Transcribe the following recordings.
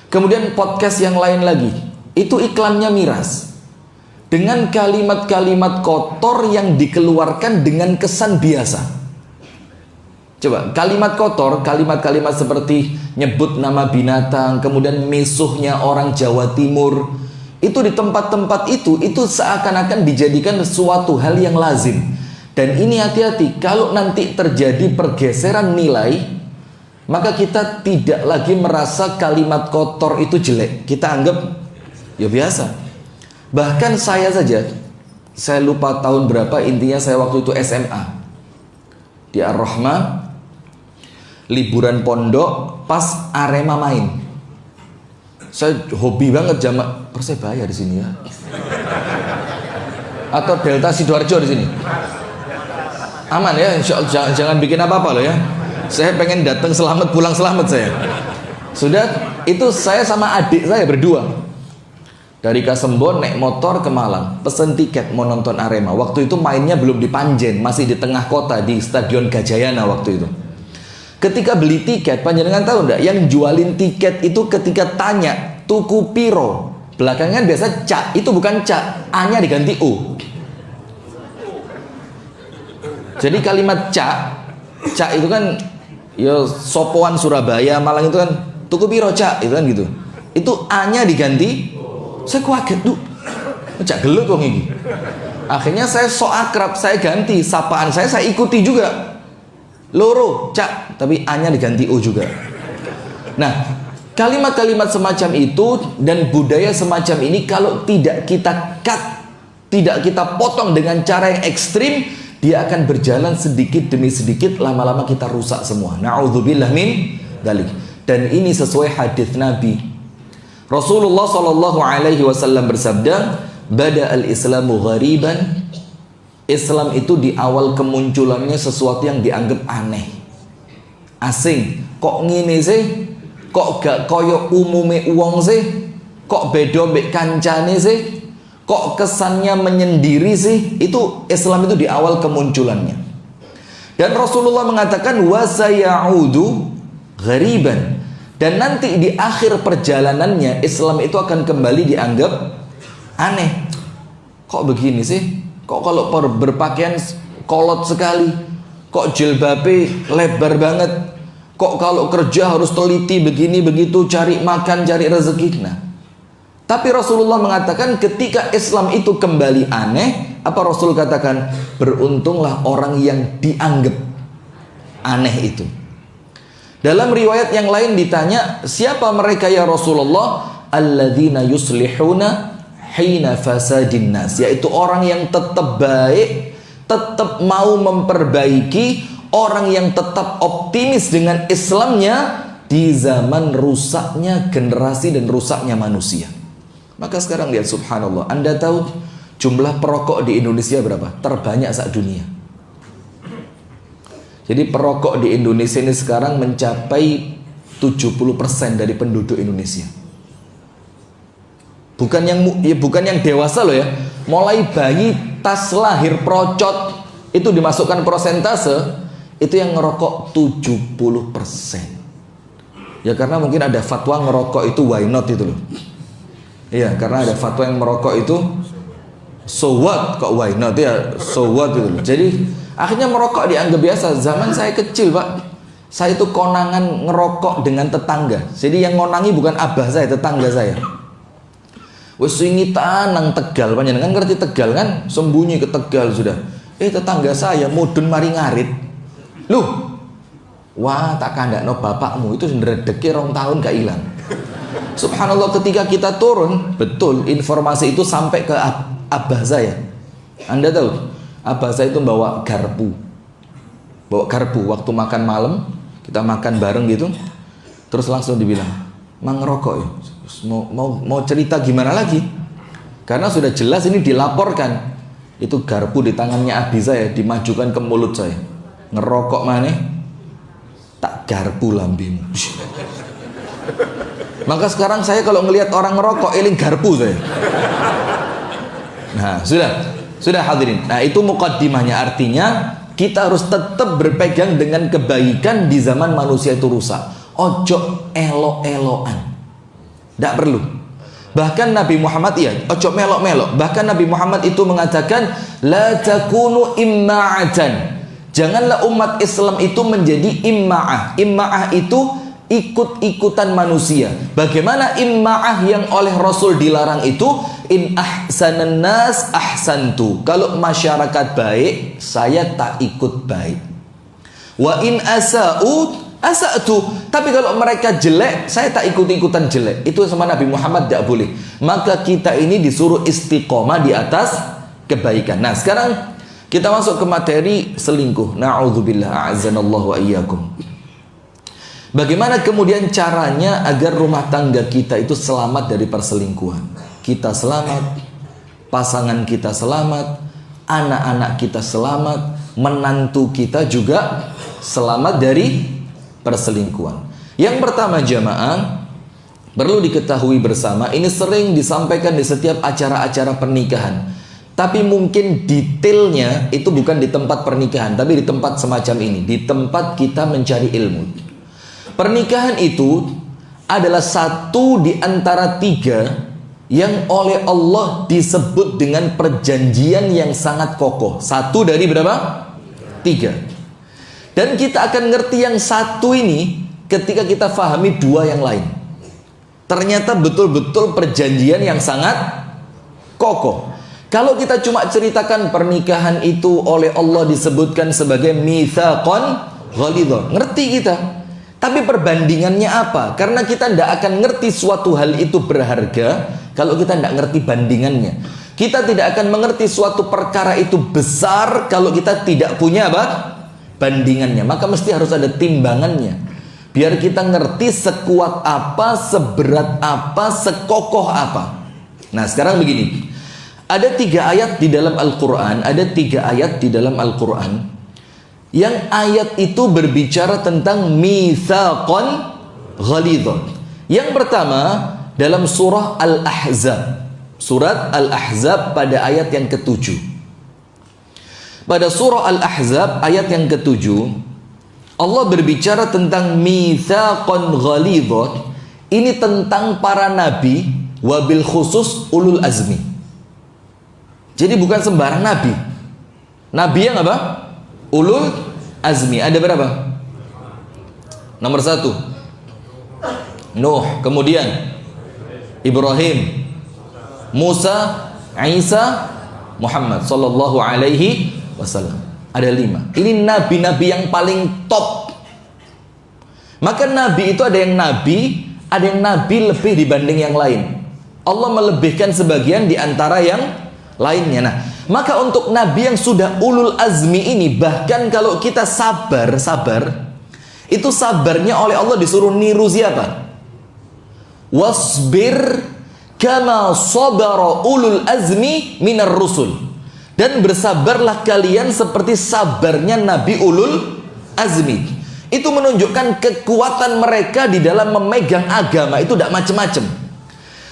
Kemudian podcast yang lain lagi, itu iklannya miras dengan kalimat-kalimat kotor yang dikeluarkan dengan kesan biasa. Coba, kalimat kotor, kalimat-kalimat seperti nyebut nama binatang, kemudian misuhnya orang Jawa Timur, itu di tempat-tempat itu seakan-akan dijadikan suatu hal yang lazim. Dan ini hati-hati, kalau nanti terjadi pergeseran nilai, maka kita tidak lagi merasa kalimat kotor itu jelek. Kita anggap ya biasa. Bahkan saya saja, saya lupa tahun berapa, intinya saya waktu itu SMA di Ar-Rahmah, liburan pondok pas Arema main. Saya hobi banget jamak Persebaya di sini ya. Atau Delta Sidoarjo di sini. Aman ya, insya Allah, jangan bikin apa-apa loh ya. Saya pengen datang selamat, pulang selamat saya. Sudah, itu saya sama adik saya berdua. Dari Kasembon naik motor ke Malang, pesen tiket mau nonton Arema. Waktu itu mainnya belum di Panjen, masih di tengah kota di Stadion Gajayana waktu itu. Ketika beli tiket, panjenengan tahu enggak, yang jualin tiket itu ketika tanya tuku piro, belakangan biasa cak, itu bukan cak, A-nya diganti U. Jadi kalimat cak itu kan ya sopoan Surabaya, Malang itu kan tuku piro cak, itu kan gitu. Itu A-nya diganti, saya kaget tuh, cak gelut wong ini. Akhirnya saya sok akrab, saya ganti sapaan saya ikuti juga. Loro, cak, tapi A-nya diganti U juga. Nah, kalimat-kalimat semacam itu dan budaya semacam ini kalau tidak kita cut, tidak kita potong dengan cara yang ekstrim, dia akan berjalan sedikit demi sedikit, lama-lama kita rusak semua. Na'udzubillah min dzalik. Dan ini sesuai hadis Nabi. Rasulullah sallallahu alaihi wasallam bersabda, "Bada al-Islamu ghariban." Islam itu di awal kemunculannya sesuatu yang dianggap aneh, asing. Kok ngene sih? Kok gak koyo umume uang sih? Kok beda mbek kancane sih? Kok kesannya menyendiri sih? Itu Islam itu di awal kemunculannya. Dan Rasulullah mengatakan wa sayaudu ghariban. Dan nanti di akhir perjalanannya Islam itu akan kembali dianggap aneh. Kok begini sih? Kok kalau berpakaian kolot sekali? Kok jilbabe lebar banget? Kok kalau kerja harus teliti begini begitu, cari makan, cari rezeki? Nah, tapi Rasulullah mengatakan ketika Islam itu kembali aneh, apa Rasul katakan? Beruntunglah orang yang dianggap aneh itu. Dalam riwayat yang lain ditanya, siapa mereka ya Rasulullah? Alladzina yuslihuna hina fasadin nas, yaitu orang yang tetap baik, tetap mau memperbaiki, orang yang tetap optimis dengan Islamnya di zaman rusaknya generasi dan rusaknya manusia. Maka sekarang lihat, subhanallah, Anda tahu jumlah perokok di Indonesia berapa? Terbanyak saat dunia. Jadi perokok di Indonesia ini sekarang mencapai 70% dari penduduk Indonesia. Bukan yang dewasa loh ya. Mulai bayi tas lahir procot itu dimasukkan persentase, itu yang ngerokok 70%. Ya karena mungkin ada fatwa ngerokok itu why not itu loh. Iya, karena ada fatwa yang merokok itu so what, kok why not ya, so what itu loh. Jadi akhirnya merokok dianggap biasa. Zaman saya kecil Pak, saya itu konangan ngerokok dengan tetangga. Jadi yang ngonangi bukan abah saya, tetangga saya. Wes wingi tanang Tegal, panjenengan ngerti Tegal kan? Sembunyi ke Tegal sudah. Tetangga saya mudun mari ngarit. Loh. Wah, tak kandakno bapakmu itu ndredeke 2 tahun gak ilang. Subhanallah, ketika kita turun, betul informasi itu sampai ke abah saya. Anda tahu, abah saya itu bawa garpu. Bawa garpu waktu makan malam, kita makan bareng gitu. Terus langsung dibilang, "Mang ngerokok ya?" Mau cerita gimana lagi? Karena sudah jelas ini dilaporkan. Itu garpu di tangannya abi saya dimajukan ke mulut saya. Ngerokok mana? Tak garpu lambemu. Maka sekarang saya kalau ngelihat orang ngerokok eling garpu saya. Nah, sudah hadirin. Nah, itu mukaddimahnya, artinya kita harus tetap berpegang dengan kebaikan di zaman manusia itu rusak. Ojo elo-eloan. Tidak perlu. Bahkan Nabi Muhammad, ojo melok-melok. Bahkan Nabi Muhammad itu mengatakan, la takunu imma'atan. Janganlah umat Islam itu menjadi imma'ah. Imma'ah itu ikut-ikutan manusia. Bagaimana imma'ah yang oleh Rasul dilarang itu? In ahsanan nas ahsantu. Kalau masyarakat baik, saya tak ikut baik. Wa in asa'u asa'tu. Tapi kalau mereka jelek, saya tak ikut-ikutan jelek. Itu sama Nabi Muhammad tidak boleh. Maka kita ini disuruh istiqomah di atas kebaikan. Nah, sekarang kita masuk ke materi selingkuh. Na'udzubillah, a'azanallahu wa iyyakum. Bagaimana kemudian caranya agar rumah tangga kita itu selamat dari perselingkuhan? Kita selamat, pasangan kita selamat, anak-anak kita selamat, menantu kita juga selamat dari perselingkuhan. Yang pertama jamaah, perlu diketahui bersama, ini sering disampaikan di setiap acara-acara pernikahan. Tapi mungkin detailnya itu bukan di tempat pernikahan, tapi di tempat semacam ini, di tempat kita mencari ilmu. Pernikahan itu adalah satu di antara tiga yang oleh Allah disebut dengan perjanjian yang sangat kokoh. Satu dari berapa? Tiga. Dan kita akan ngerti yang satu ini ketika kita fahami dua yang lain. Ternyata betul-betul perjanjian yang sangat kokoh. Kalau kita cuma ceritakan pernikahan itu oleh Allah disebutkan sebagai mitsaqan ghalidha, ngerti kita. Tapi perbandingannya apa? Karena kita tidak akan ngerti suatu hal itu berharga kalau kita tidak ngerti bandingannya. Kita tidak akan mengerti suatu perkara itu besar kalau kita tidak punya apa? Bandingannya. Maka mesti harus ada timbangannya. Biar kita ngerti sekuat apa, seberat apa, sekokoh apa. Nah, sekarang begini. Ada 3 ayat di dalam Al-Quran. Ada 3 ayat di dalam Al-Quran yang ayat itu berbicara tentang mitsaqan ghalidhan. Yang pertama dalam surah Al-Ahzab. Surat Al-Ahzab pada ayat yang ke-7. Pada surah Al-Ahzab ayat yang ke-7, Allah berbicara tentang mitsaqan ghalidhan. Ini tentang para nabi, wabil khusus ulul azmi. Jadi bukan sembarang nabi. Nabi yang apa? Ulul azmi. Ada berapa? Nomor 1 Nuh, kemudian Ibrahim, Musa, Isa, Muhammad sallallahu alaihi wasallam. Ada 5. Ini nabi-nabi yang paling top. Maka nabi itu ada yang nabi, ada yang nabi lebih dibanding yang lain. Allah melebihkan sebagian di antara yang lainnya. Nah, maka untuk nabi yang sudah ulul azmi ini, bahkan kalau kita sabar, itu sabarnya oleh Allah disuruh niru siapa? Wasbir kama sabara ulul azmi minar rusul. Dan bersabarlah kalian seperti sabarnya nabi ulul azmi. Itu menunjukkan kekuatan mereka di dalam memegang agama itu tidak macam-macam.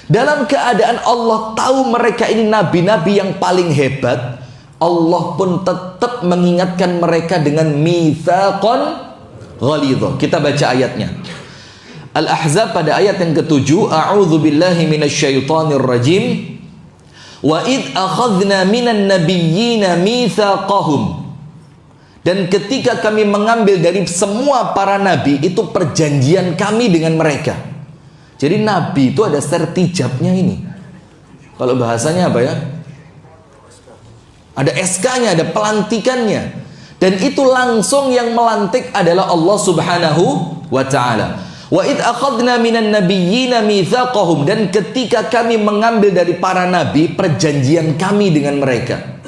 Dalam keadaan Allah tahu mereka ini nabi-nabi yang paling hebat, Allah pun tetap mengingatkan mereka dengan mitsaqan ghalidha. Kita baca ayatnya. Al-Ahzab pada ayat yang ke-7, A'udzu billahi minasyaitonir rajim. Wa id akhadna minan nabiyyina mitsaqahum. Dan ketika kami mengambil dari semua para nabi, itu perjanjian kami dengan mereka. Jadi nabi itu ada sertijabnya ini. Kalau bahasanya apa ya? Ada SK-nya, ada pelantikannya. Dan itu langsung yang melantik adalah Allah Subhanahu wa ta'ala. Wa id akhadna minan nabiyyina mitsaqahum. Dan ketika kami mengambil dari para nabi, perjanjian kami dengan mereka.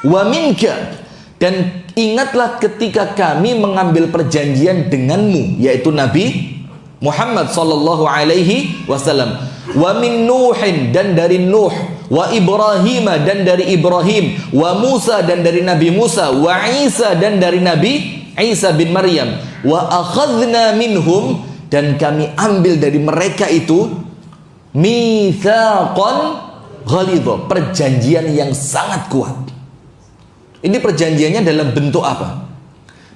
Wa minka. Dan ingatlah ketika kami mengambil perjanjian denganmu, yaitu Nabi Muhammad sallallahu alaihi wasallam. Wa min Nuhin, dan dari Nuh. Wa Ibrahim, dan dari Ibrahim. Wa Musa, dan dari Nabi Musa. Wa Isa, dan dari Nabi Isa bin Maryam. Wa akhadna minhum, dan kami ambil dari mereka itu mitsaqan ghalidha, perjanjian yang sangat kuat. Ini perjanjiannya dalam bentuk apa?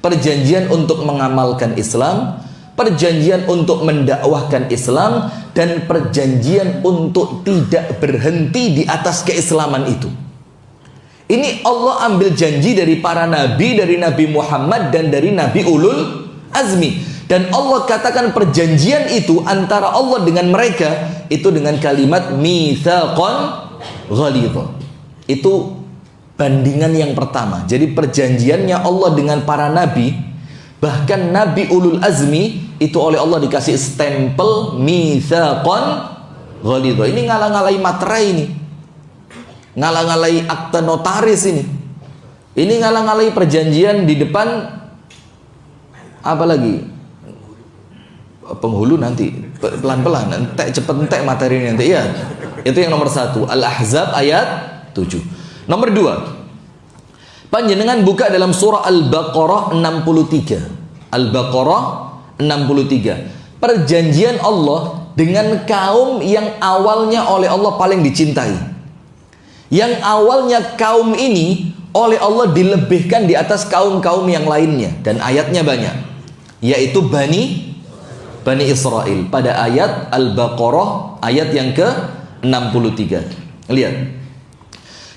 Perjanjian untuk mengamalkan Islam, perjanjian untuk mendakwahkan Islam, dan perjanjian untuk tidak berhenti di atas keislaman itu. Ini Allah ambil janji dari para nabi, dari Nabi Muhammad dan dari Nabi Ulul Azmi. Dan Allah katakan perjanjian itu antara Allah dengan mereka itu dengan kalimat mitsaqan ghalidha. Itu bandingan yang pertama. Jadi perjanjiannya Allah dengan para nabi, bahkan Nabi Ulul Azmi itu oleh Allah dikasih stempel mitsaqan ghalidha. Ini ngalah-ngalahi materai ini. Ngalah-ngalahi akta notaris ini. Ini ngalah-ngalahi perjanjian di depan apa lagi? Penghulu nanti pelan-pelan, entek cepet entek materi nanti ya. Itu yang nomor 1, Al-Ahzab ayat 7. Nomor 2, panjenengan buka dalam surah Al-Baqarah 63. Al-Baqarah 63. Perjanjian Allah dengan kaum yang awalnya oleh Allah paling dicintai. Yang awalnya kaum ini oleh Allah dilebihkan di atas kaum-kaum yang lainnya, dan ayatnya banyak, yaitu Bani Israel pada ayat Al-Baqarah ayat yang ke-63. Lihat.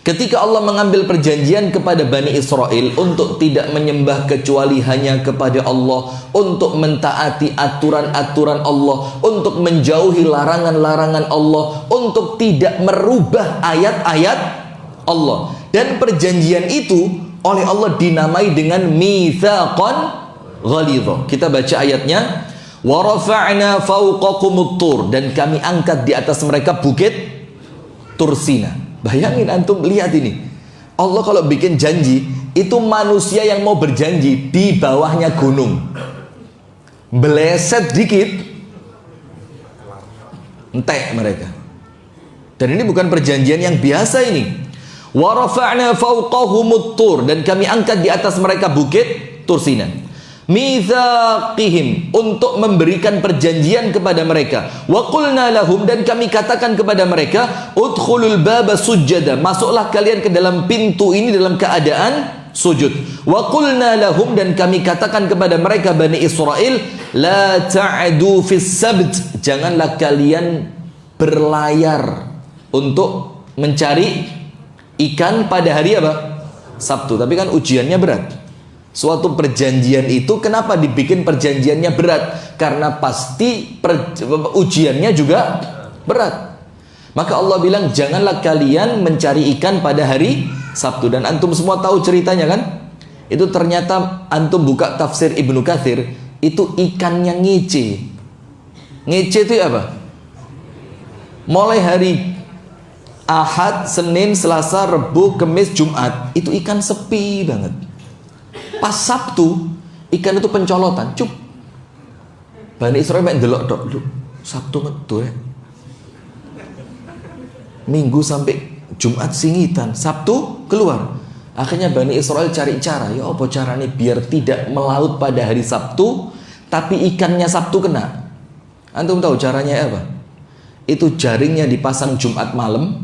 Ketika Allah mengambil perjanjian kepada Bani Israel untuk tidak menyembah kecuali hanya kepada Allah, untuk mentaati aturan-aturan Allah, untuk menjauhi larangan-larangan Allah, untuk tidak merubah ayat-ayat Allah. Dan perjanjian itu oleh Allah dinamai dengan mitsaqan ghalidha. Kita baca ayatnya. Wa rafa'na fawqakumut tur, dan kami angkat di atas mereka bukit Tursina. Bayangin antum, lihat ini. Allah kalau bikin janji, itu manusia yang mau berjanji di bawahnya gunung. Beleset dikit entek mereka. Dan ini bukan perjanjian yang biasa ini. Wa rafa'na fawqahumut tur, dan kami angkat di atas mereka bukit Tursina. Mitsaqihim, untuk memberikan perjanjian kepada mereka. Wa qulna lahum, dan kami katakan kepada mereka, udkhulul baba sujada, masuklah kalian ke dalam pintu ini dalam keadaan sujud. Wa qulna lahum, dan kami katakan kepada mereka Bani Israel, la ta'du fis sabt, janganlah kalian berlayar untuk mencari ikan pada hari apa? Sabtu. Tapi kan ujiannya berat. Suatu perjanjian itu kenapa dibikin perjanjiannya berat? Karena pasti ujiannya juga berat. Maka Allah bilang janganlah kalian mencari ikan pada hari Sabtu. Dan antum semua tahu ceritanya kan? Itu ternyata antum buka tafsir Ibnu Katsir, itu ikannya ngece. Ngece itu apa? Mulai hari Ahad, Senin, Selasa, Rebu, Kamis, Jumat, itu ikan sepi banget. Pas Sabtu, ikan itu pencolotan, cup. Bani Israel main delok dok, Sabtu metu ya. Minggu sampai Jumat singitan, Sabtu keluar. Akhirnya Bani Israel cari cara, ya apa caranya biar tidak melaut pada hari Sabtu, tapi ikannya Sabtu kena. Antum tahu caranya apa? Itu jaringnya dipasang Jumat malam,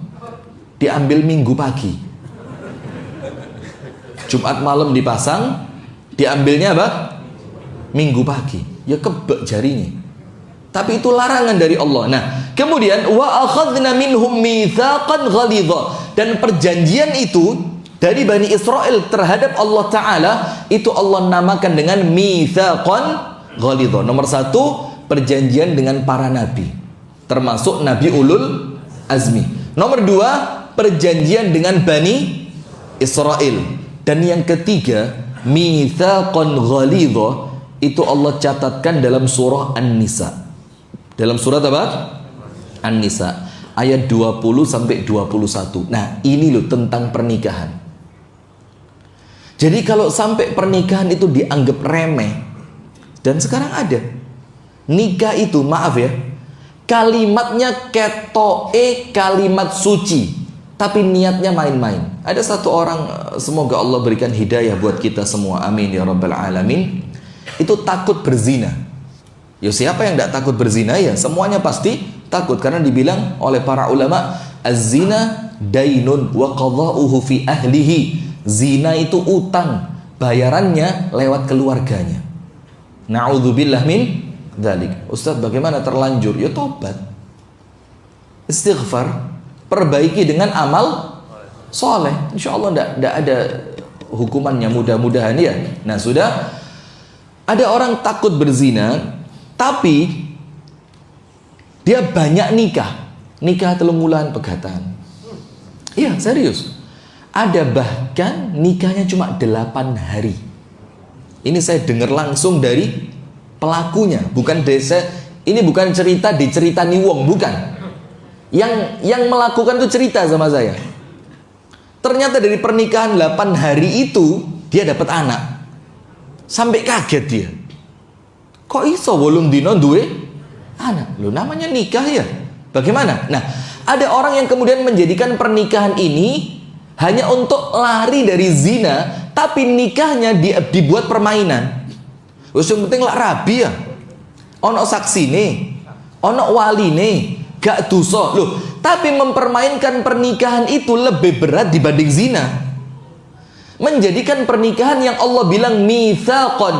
diambil Minggu pagi. Jumat malam dipasang, diambilnya apa? Minggu pagi. Ya kebek jarinya. Tapi itu larangan dari Allah. Nah, kemudian wa akhadna minhum mitsaqan ghalidha, dan perjanjian itu dari Bani Israel terhadap Allah Ta'ala itu Allah namakan dengan mitsaqan ghalidha. Nomor 1, perjanjian dengan para nabi, termasuk Nabi Ulul Azmi. Nomor 2, perjanjian dengan Bani Israel. Dan yang ketiga, mitsaqan ghalidha, itu Allah catatkan dalam surah An-Nisa. Dalam surat apa? An-Nisa ayat 20 sampai 21. Nah, ini loh tentang pernikahan. Jadi kalau sampai pernikahan itu dianggap remeh, dan sekarang ada nikah itu, maaf ya, kalimatnya ketoke kalimat suci, tapi niatnya main-main. Ada satu orang, semoga Allah berikan hidayah buat kita semua, amin ya rabbal alamin, itu takut berzina. Ya siapa yang tidak takut berzina? Ya semuanya pasti takut, karena dibilang oleh para ulama, az-zina dainun wa qadha'uhu fi ahlihi. Zina itu utang, bayarannya lewat keluarganya. Na'udzubillah min dzalik. Ustaz, bagaimana terlanjur? Ya tobat. Istighfar, perbaiki dengan amal soleh. Insya Allah tidak ada hukumannya, mudah-mudahan ya. Nah sudah, ada orang takut berzina, tapi dia banyak nikah 3 bulan pegatan. Iya serius. Ada bahkan nikahnya cuma 8 hari. Ini saya dengar langsung dari pelakunya, bukan desa. Ini bukan cerita diceritani wong, bukan. Yang melakukan itu cerita sama saya. Ternyata dari pernikahan 8 hari itu dia dapat anak. Sampai kaget dia. Kok iso 8 dino duwe anak? Loh namanya nikah ya. Bagaimana? Nah, ada orang yang kemudian menjadikan pernikahan ini hanya untuk lari dari zina, tapi nikahnya dibuat permainan. Yang penting lah rabi ya. Ono saksi nih, ono wali nih, gak dosa. Loh, tapi mempermainkan pernikahan itu lebih berat dibanding zina. Menjadikan pernikahan yang Allah bilang mitsaqan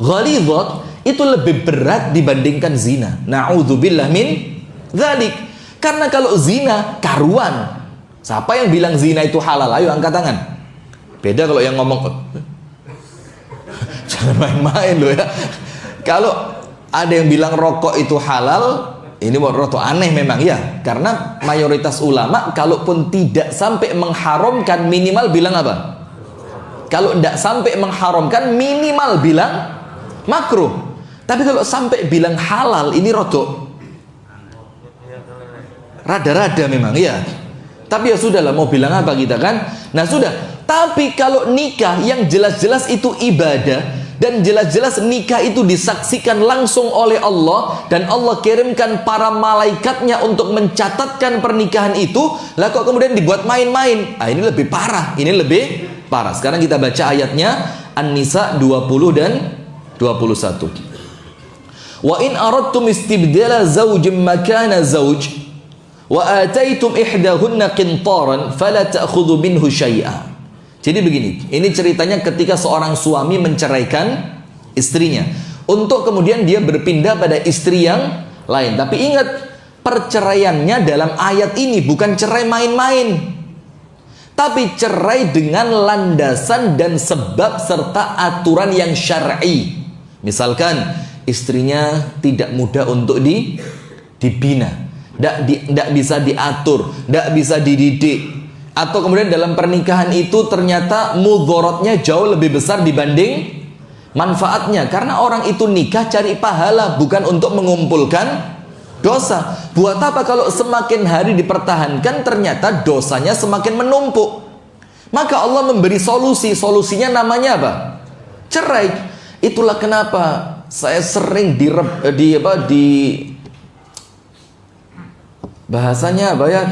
ghalidhat itu lebih berat dibandingkan zina. Na'udzubillah min dzalik. Karena kalau zina karuan. Siapa yang bilang zina itu halal? Ayo angkat tangan. Beda kalau yang ngomong jangan main-main loh ya. Kalau ada yang bilang rokok itu halal, ini roto aneh memang ya. Karena mayoritas ulama kalaupun tidak sampai mengharamkan, minimal bilang apa? Kalau tidak sampai mengharamkan, minimal bilang makruh. Tapi kalau sampai bilang halal, ini roto rada-rada memang ya. Tapi ya sudahlah, mau bilang apa kita kan? Nah sudah. Tapi kalau nikah yang jelas-jelas itu ibadah, dan jelas-jelas nikah itu disaksikan langsung oleh Allah, dan Allah kirimkan para malaikatnya untuk mencatatkan pernikahan itu, lah kok kemudian dibuat main-main? Ah, ini lebih parah. Ini lebih parah. Sekarang kita baca ayatnya, An-Nisa 20 dan 21. Wa in aradtum istibdala zawjin makana zawj wa ataitum ihdahunna qintaran fala ta'khudhu minhu syai'a. Jadi begini, ini ceritanya ketika seorang suami menceraikan istrinya untuk kemudian dia berpindah pada istri yang lain. Tapi ingat, perceraiannya dalam ayat ini bukan cerai main-main, tapi cerai dengan landasan dan sebab serta aturan yang syar'i. Misalkan istrinya tidak mudah untuk dibina, tidak bisa diatur, tidak bisa dididik, atau kemudian dalam pernikahan itu ternyata mudorotnya jauh lebih besar dibanding manfaatnya. Karena orang itu nikah cari pahala, bukan untuk mengumpulkan dosa. Buat apa kalau semakin hari dipertahankan ternyata dosanya semakin menumpuk? Maka Allah memberi solusi. Solusinya namanya apa? Cerai. Itulah kenapa saya sering bahasanya apa ya,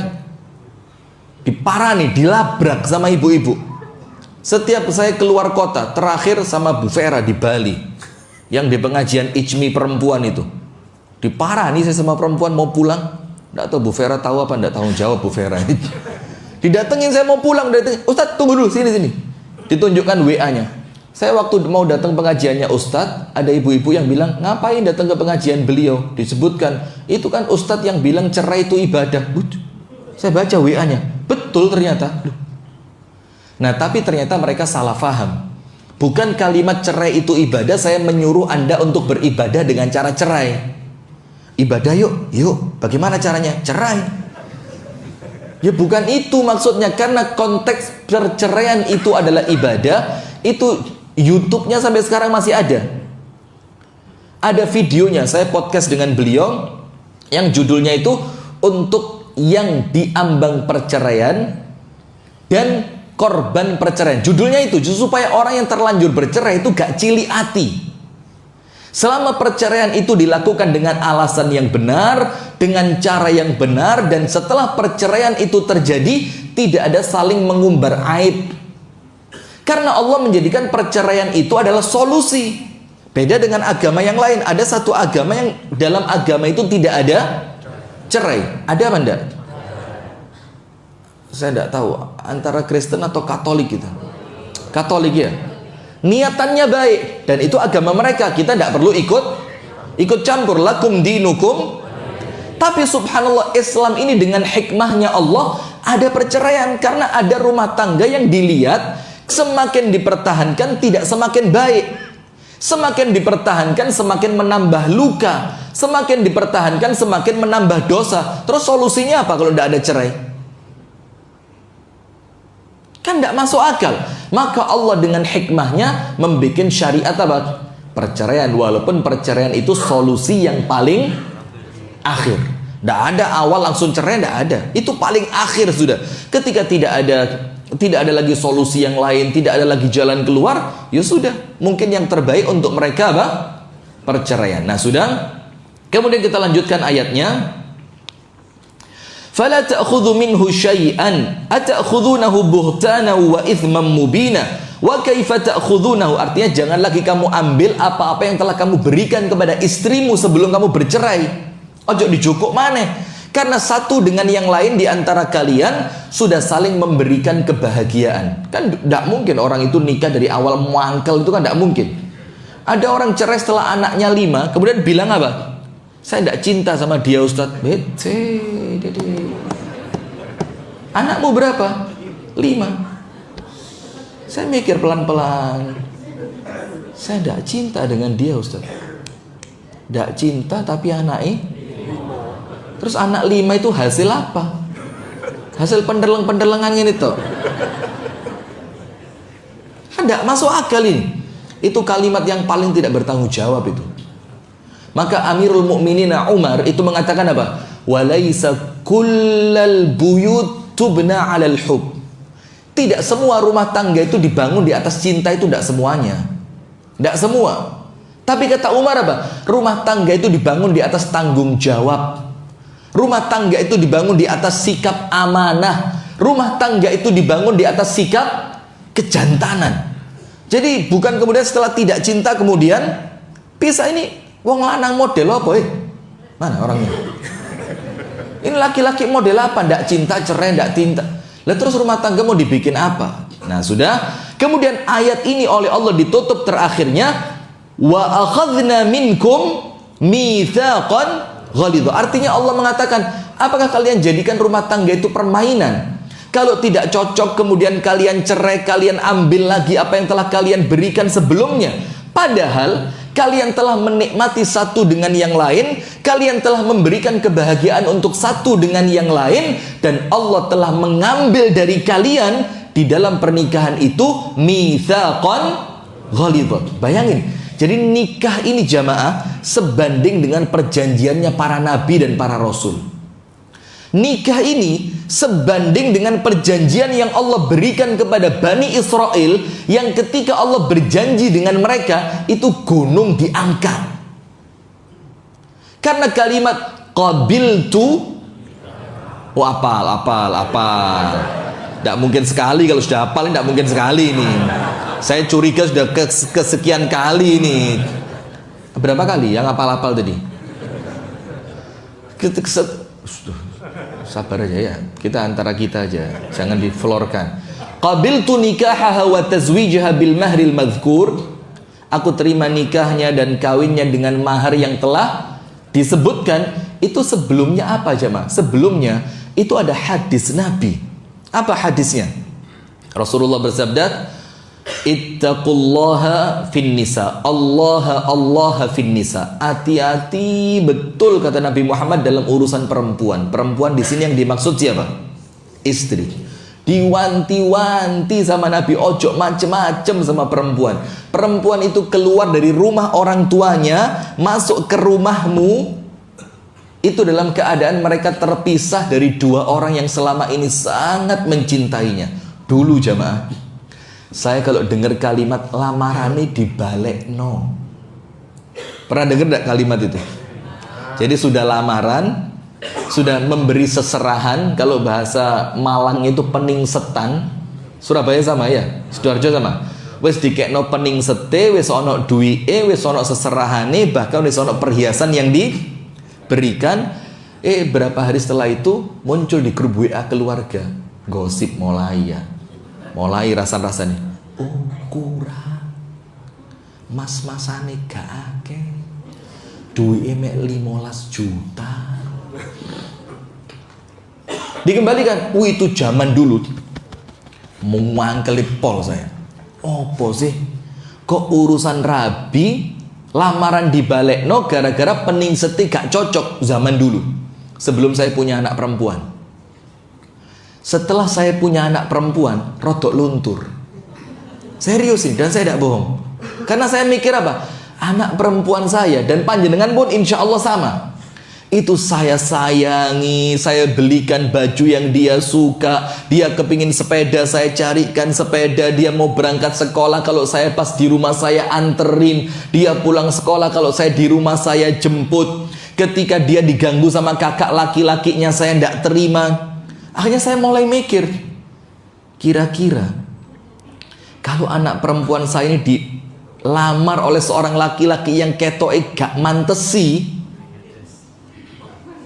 diparani, dilabrak sama ibu-ibu. Setiap saya keluar kota, terakhir sama Bu Vera di Bali, yang di pengajian Ijmi perempuan itu, diparani saya sama perempuan mau pulang. Tidak tahu Bu Vera tahu apa, tidak tahu jawab Bu Vera. Didatengin saya mau pulang, Ustadz tunggu dulu, sini. Ditunjukkan WA-nya. Saya waktu mau datang pengajiannya Ustadz, ada ibu-ibu yang bilang, ngapain datang ke pengajian beliau? Disebutkan, itu kan Ustadz yang bilang cerai itu ibadah. Saya baca WA-nya, betul ternyata. Nah, tapi ternyata mereka salah faham. Bukan kalimat cerai itu ibadah, saya menyuruh Anda untuk beribadah dengan cara cerai. Ibadah yuk, bagaimana caranya? Cerai. Ya bukan itu maksudnya, karena konteks perceraian itu adalah ibadah. Itu YouTube-nya sampai sekarang masih ada. Ada videonya, saya podcast dengan beliau yang judulnya itu untuk yang diambang perceraian dan korban perceraian. Judulnya itu supaya orang yang terlanjur bercerai itu gak cili hati. Selama perceraian itu dilakukan dengan alasan yang benar, dengan cara yang benar, dan setelah perceraian itu terjadi tidak ada saling mengumbar aib. Karena Allah menjadikan perceraian itu adalah solusi. Beda dengan agama yang lain. Ada satu agama yang dalam agama itu tidak ada cerai. Ada apa enggak? Saya tidak tahu. Antara Kristen atau Katolik gitu. Katolik ya. Niatannya baik. Dan itu agama mereka. Kita tidak perlu ikut ikut campur lakum dinukum. Tapi subhanallah, Islam ini dengan hikmahnya Allah ada perceraian karena ada rumah tangga yang dilihat semakin dipertahankan tidak semakin baik. Semakin dipertahankan semakin menambah luka, semakin dipertahankan semakin menambah dosa. Terus solusinya apa kalau tidak ada cerai? Kan tidak masuk akal. Maka Allah dengan hikmahnya membuat syariat apa? Perceraian. Walaupun perceraian itu solusi yang paling akhir. Tidak ada awal langsung cerai, tidak ada. Itu paling akhir sudah. Ketika tidak ada lagi solusi yang lain, tidak ada lagi jalan keluar, ya sudah, mungkin yang terbaik untuk mereka apa? Perceraian. Nah, sudah. Kemudian kita lanjutkan ayatnya. Fala ta'khudhu minhu syai'an ata'khudhunahu buhtanan wa ithman mubina wa kaifa ta'khudhunahu. Artinya jangan lagi kamu ambil apa-apa yang telah kamu berikan kepada istrimu sebelum kamu bercerai. Ojo dijukuk maneh. Karena satu dengan yang lain di antara kalian sudah saling memberikan kebahagiaan. Kan tidak mungkin orang itu nikah dari awal muangkel, itu kan tidak mungkin. Ada orang cerai setelah anaknya 5, kemudian bilang apa? Saya tidak cinta sama dia Ustadz. Bete, dede. Anakmu berapa? 5. Saya mikir pelan-pelan. Saya tidak cinta dengan dia Ustadz. Tidak cinta tapi anaknya. Terus anak 5 itu hasil apa? Hasil penderleng-penderlengan ini tuh. Tidak masuk akal ini. Itu kalimat yang paling tidak bertanggung jawab itu. Maka Amirul Mukminin Umar itu mengatakan apa? Walaisa kullal buyut tubna 'alal hub. Tidak semua rumah tangga itu dibangun di atas cinta, itu tidak semuanya. Tidak semua. Tapi kata Umar apa? Rumah tangga itu dibangun di atas tanggung jawab. Rumah tangga itu dibangun di atas sikap amanah. Rumah tangga itu dibangun di atas sikap kejantanan. Jadi bukan kemudian setelah tidak cinta kemudian pisah. Ini wong lanang model apa Mana orangnya? Ini laki-laki model apa? Ndak cinta, cerai, ndak cinta. Lah terus rumah tangga mau dibikin apa? Nah sudah. Kemudian ayat ini oleh Allah ditutup terakhirnya, wa akhadna minkum mitsaqan ghalidha. Artinya Allah mengatakan, apakah kalian jadikan rumah tangga itu permainan? Kalau tidak cocok kemudian kalian cerai, kalian ambil lagi apa yang telah kalian berikan sebelumnya. Padahal kalian telah menikmati satu dengan yang lain, kalian telah memberikan kebahagiaan untuk satu dengan yang lain, dan Allah telah mengambil dari kalian di dalam pernikahan itu mitsaqan ghalidha. Bayangin. Jadi nikah ini jamaah sebanding dengan perjanjiannya para nabi dan para rasul. Nikah ini sebanding dengan perjanjian yang Allah berikan kepada Bani Israel, yang ketika Allah berjanji dengan mereka itu gunung diangkat. Karena kalimat qabiltu, apal. Tidak mungkin sekali, kalau sudah hafal tidak mungkin sekali ini. Saya curiga sudah kesekian kali ini. Berapa kali yang hafal-hafal tadi? Sabar aja ya. Kita antara kita aja. Jangan diflorkan. Qabiltu nikahaha wa tazwijaha bil mahril madhkur. Aku terima nikahnya dan kawinnya dengan mahar yang telah disebutkan. Itu sebelumnya apa jemaah? Sebelumnya itu ada hadis Nabi. Apa hadisnya? Rasulullah bersabda, ittaqullaha fin nisa, Allah fin nisa. Hati-hati betul kata Nabi Muhammad dalam urusan perempuan. Perempuan di sini yang dimaksud siapa? Istri. Diwanti-wanti sama Nabi, ojo macem-macem sama perempuan. Perempuan itu keluar dari rumah orang tuanya, masuk ke rumahmu, itu dalam keadaan mereka terpisah dari dua orang yang selama ini sangat mencintainya. Dulu jamaah, saya kalau dengar kalimat lamarane dibalik no. Pernah dengar enggak kalimat itu? Jadi sudah lamaran, sudah memberi seserahan. Kalau bahasa Malang itu peningsetan. Surabaya sama ya? Sidoarjo sama? Wis dikekno peningsete, wis ono duwike, wis ono seserahane, bahkan wis ono perhiasan yang diberikan. Berapa hari setelah itu muncul di grup WA keluarga, gosip mulai ya. Mulai rasa-rasanya, kurang mas-masane gak akeh, duit emek 15 juta. Dikembalikan. Itu zaman dulu. Mengkelip pol saya. Opo sih? Kok urusan rabi lamaran dibalekno gara-gara pening seti gak cocok zaman dulu. Sebelum saya punya anak perempuan. Setelah saya punya anak perempuan, rodok luntur. Serius sih, dan saya tidak bohong. Karena saya mikir apa? Anak perempuan saya dan panjenengan pun insya Allah sama. Itu saya sayangi, saya belikan baju yang dia suka. Dia kepingin sepeda, saya carikan sepeda. Dia mau berangkat sekolah, kalau saya pas di rumah saya anterin. Dia pulang sekolah, kalau saya di rumah saya jemput. Ketika dia diganggu sama kakak laki-lakinya, saya tidak terima. Akhirnya saya mulai mikir, kira-kira kalau anak perempuan saya ini dilamar oleh seorang laki-laki yang ketoke gak mantesi,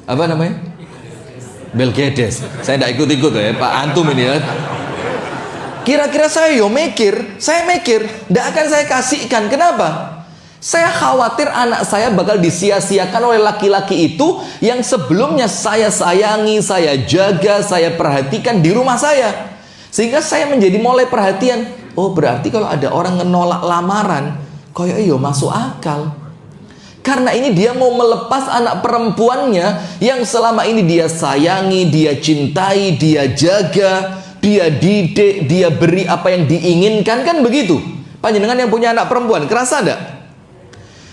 apa namanya? Belgedes. Saya tidak ikut-ikut ya Pak Antum ini ya. Kira-kira saya mikir, tidak akan saya kasihkan. Kenapa? Saya khawatir anak saya bakal disia-siakan oleh laki-laki itu yang sebelumnya saya sayangi, saya jaga, saya perhatikan di rumah saya. Sehingga saya menjadi mulai perhatian. Oh berarti kalau ada orang menolak lamaran, koyo iyo masuk akal. Karena ini dia mau melepas anak perempuannya yang selama ini dia sayangi, dia cintai, dia jaga, dia didik, dia beri apa yang diinginkan, kan begitu. Panjenengan yang punya anak perempuan, kerasa enggak?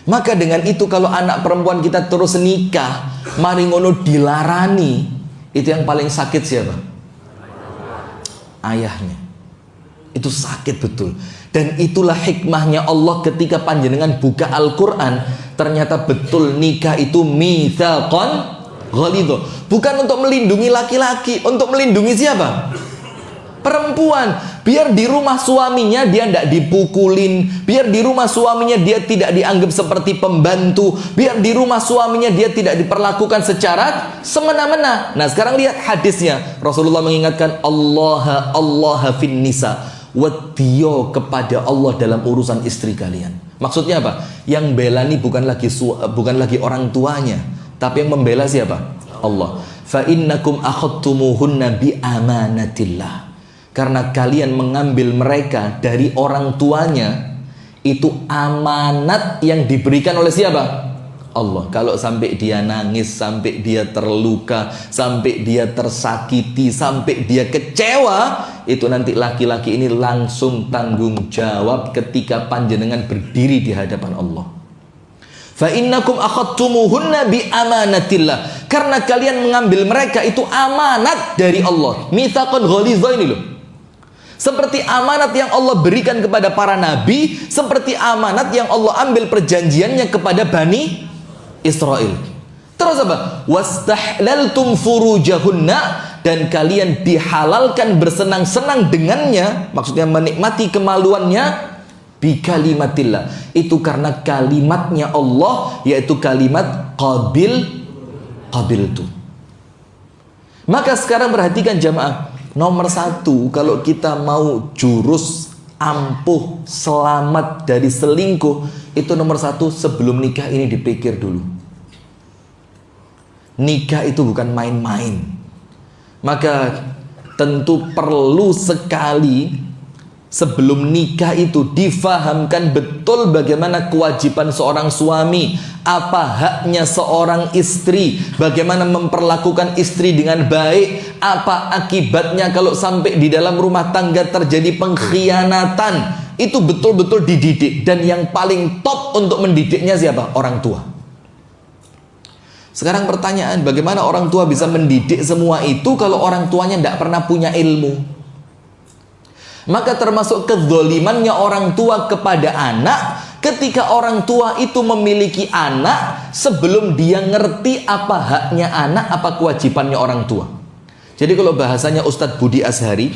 Maka dengan itu kalau anak perempuan kita terus nikah, mari ngono dilarani, itu yang paling sakit siapa? Ayahnya. Itu sakit betul. Dan itulah hikmahnya Allah ketika panjenengan buka Al-Quran. Ternyata betul nikah itu mitsaqan ghalidho. Bukan untuk melindungi laki-laki, untuk melindungi siapa? Perempuan. Biar di rumah suaminya dia tidak dipukulin, biar di rumah suaminya dia tidak dianggap seperti pembantu, biar di rumah suaminya dia tidak diperlakukan secara semena-mena. Nah sekarang lihat hadisnya. Rasulullah mengingatkan Allah fin nisa, wadiyo kepada Allah dalam urusan istri kalian. Maksudnya apa? Yang bela ini bukan lagi orang tuanya, tapi yang membela siapa? Allah. Fa innakum akhadtumuhunna bi amanatillah. Karena kalian mengambil mereka dari orang tuanya, itu amanat yang diberikan oleh siapa? Allah. Kalau sampai dia nangis, sampai dia terluka, sampai dia tersakiti, sampai dia kecewa, itu nanti laki-laki ini langsung tanggung jawab ketika panjenengan berdiri di hadapan Allah. Fa innakum akhadtumuhunna bi amanatillah. Karena kalian mengambil mereka itu amanat dari Allah. Mitsaqan ghalidha ini loh. Seperti amanat yang Allah berikan kepada para nabi, seperti amanat yang Allah ambil perjanjiannya kepada Bani Israel. Terus apa? Wastahlaltum furujahunna, dan kalian dihalalkan bersenang-senang dengannya, maksudnya menikmati kemaluannya, bi kalimatillah. Itu karena kalimatnya Allah, yaitu kalimat qabiltu. Maka sekarang perhatikan jamaah. Nomor satu, kalau kita mau jurus ampuh selamat dari selingkuh, itu nomor satu, sebelum nikah ini dipikir dulu. Nikah itu bukan main-main. Maka tentu perlu sekali sebelum nikah itu difahamkan betul bagaimana kewajiban seorang suami, apa haknya seorang istri, bagaimana memperlakukan istri dengan baik, apa akibatnya kalau sampai di dalam rumah tangga terjadi pengkhianatan. Itu betul-betul dididik, dan yang paling top untuk mendidiknya siapa? Orang tua. Sekarang pertanyaan, bagaimana orang tua bisa mendidik semua itu kalau orang tuanya tidak pernah punya ilmu? Maka termasuk kezolimannya orang tua kepada anak, ketika orang tua itu memiliki anak sebelum dia ngerti apa haknya anak, apa kewajibannya orang tua. Jadi kalau bahasanya Ustadz Budi Azhari,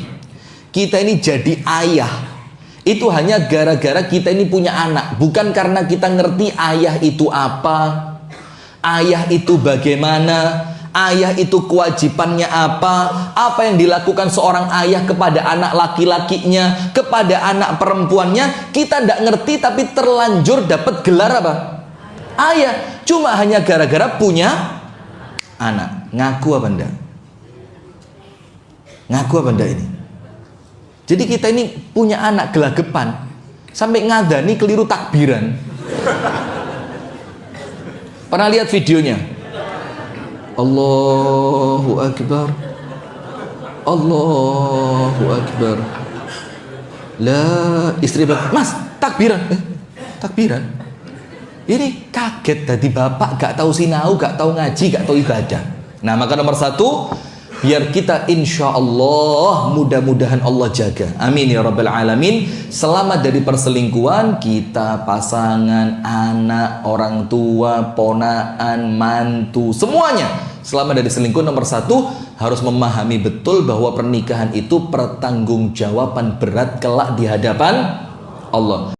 kita ini jadi ayah itu hanya gara-gara kita ini punya anak, bukan karena kita ngerti ayah itu apa, ayah itu bagaimana, ayah itu kewajibannya apa yang dilakukan seorang ayah kepada anak laki-lakinya, kepada anak perempuannya. Kita tidak ngerti, tapi terlanjur dapat gelar apa? ayah, cuma hanya gara-gara punya anak. Ngaku apa enggak? Ngaku apa enggak ini? Jadi kita ini punya anak gelagapan sampai ngadani keliru takbiran. Pernah lihat videonya? Allahu Akbar, Allahu Akbar. Lah, istri mas takbiran, takbiran. Ini kaget tadi bapak gak tahu sinau, gak tahu ngaji, gak tahu ibadah. Nah maka nomor satu, biar kita insya Allah mudah-mudahan Allah jaga. Amin ya rabbal alamin. Selamat dari perselingkuhan kita, pasangan, anak, orang tua, ponaan, mantu, semuanya. Selamat dari selingkuh. Nomor satu, harus memahami betul bahwa pernikahan itu pertanggungjawaban berat kelak di hadapan Allah.